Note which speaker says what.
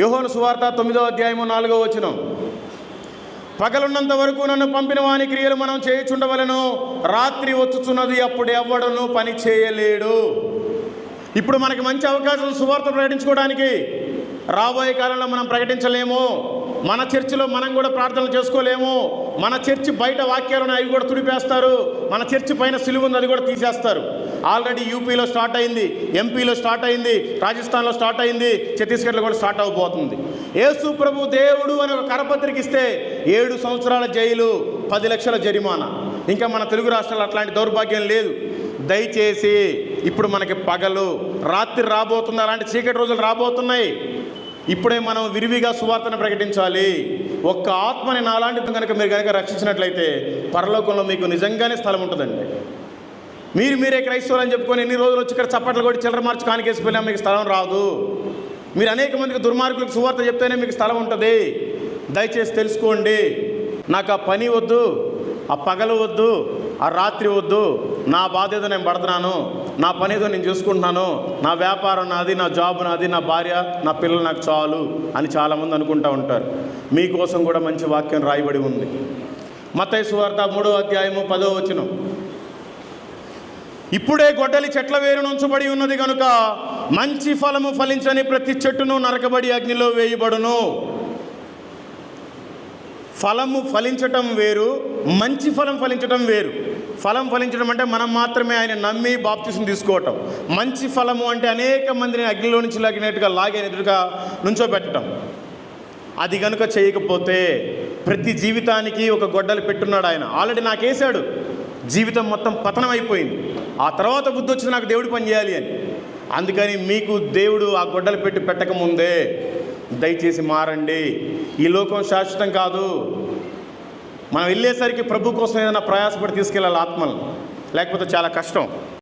Speaker 1: యోహాను సువార్త 9వ అధ్యాయము 4వ వచనం. పగలున్నంత వరకు నన్ను పంపిన వాని క్రియలు మనం చేయుచుండవలెను, రాత్రి వచ్చుచున్నది, అప్పుడు ఎవ్వడును పని చేయలేడు. ఇప్పుడు మనకి మంచి అవకాశం సువార్త ప్రకటించుకోవడానికి. రాబోయే కాలంలో మనం ప్రకటించలేము. మన చర్చిలో మనం కూడా ప్రార్థనలు చేసుకోలేము. మన చర్చి బయట వాక్యాలను అవి కూడా తుడిపేస్తారు. మన చర్చి పైన సిలువ ఉంది, అది కూడా తీసేస్తారు. ఆల్రెడీ యూపీలో స్టార్ట్ అయింది, ఎంపీలో స్టార్ట్ అయింది, రాజస్థాన్లో స్టార్ట్ అయింది, ఛత్తీస్గఢ్లో కూడా స్టార్ట్ అవబోతుంది. యేసు ప్రభు దేవుడు అని ఒక కరపత్రిక ఇస్తే 7 సంవత్సరాల జైలు, 10 లక్షల జరిమానా. ఇంకా మన తెలుగు రాష్ట్రాల్లో అట్లాంటి దౌర్భాగ్యం లేదు. దయచేసి ఇప్పుడు మనకి పగలు రాత్రి రాబోతుంది, అలాంటి చీకటి రోజులు రాబోతున్నాయి. ఇప్పుడే మనం విరివిగా సువార్తను ప్రకటించాలి. ఒక్క ఆత్మని నాలాంటి కనుక మీరు కనుక రక్షించినట్లయితే పరలోకంలో మీకు నిజంగానే స్థలం ఉంటుందండి. మీరే క్రైస్తవులు అని చెప్పుకొని ఎన్ని రోజులు వచ్చి ఇక్కడ చప్పట్లు కొట్టి చిల్లర మార్చి కానికేసిపోయినా మీకు స్థలం రాదు. మీరు అనేక మందికి దుర్మార్గులకు సువార్త చెప్తేనే మీకు స్థలం ఉంటుంది. దయచేసి తెలుసుకోండి. నాకు ఆ పని వద్దు, ఆ పగలు వద్దు, ఆ రాత్రి వద్దు. నా బాధ్యత నేను పడుతున్నాను, నా పని ఏదో నేను చూసుకుంటున్నాను, నా వ్యాపారం నాది, నా జాబ్ నాది, నా భార్య నా పిల్లలు నాకు చాలు అని చాలామంది అనుకుంటూ ఉంటారు. మీకోసం కూడా మంచి వాక్యం రాయబడి ఉంది. మత్తయి సువార్త 3వ అధ్యాయము 10వ వచనం. ఇప్పుడే గొడ్డలి చెట్ల వేరును ఉంచబడి ఉన్నది కనుక మంచి ఫలము ఫలించని ప్రతి చెట్టును నరకబడి అగ్నిలో వేయబడును. ఫలము ఫలించటం వేరు, మంచి ఫలం ఫలించటం వేరు. ఫలం ఫలించడం అంటే మనం మాత్రమే ఆయన నమ్మి బాప్తిసం తీసుకోవటం. మంచి ఫలము అంటే అనేక మందిని అగ్నిలో నుంచి లాగినట్టుగా ఎదురుగా నుంచోబెట్టడం. అది కనుక చేయకపోతే ప్రతి జీవితానికి ఒక గొడ్డలు పెట్టున్నాడు ఆయన. ఆల్రెడీ నాకేసాడు. జీవితం మొత్తం పతనం అయిపోయింది. ఆ తర్వాత బుద్ధి వచ్చింది నాకు దేవుడు పని చేయాలి అని. అందుకని మీకు దేవుడు ఆ గొడ్డలు పెట్టకముందే దయచేసి మారండి. ఈ లోకం శాశ్వతం కాదు. మనం వెళ్ళేసరికి ప్రభు కోసం ఏదైనా ప్రయాసపడి తీసుకెళ్ళాలి ఆత్మను, లేకపోతే చాలా కష్టం.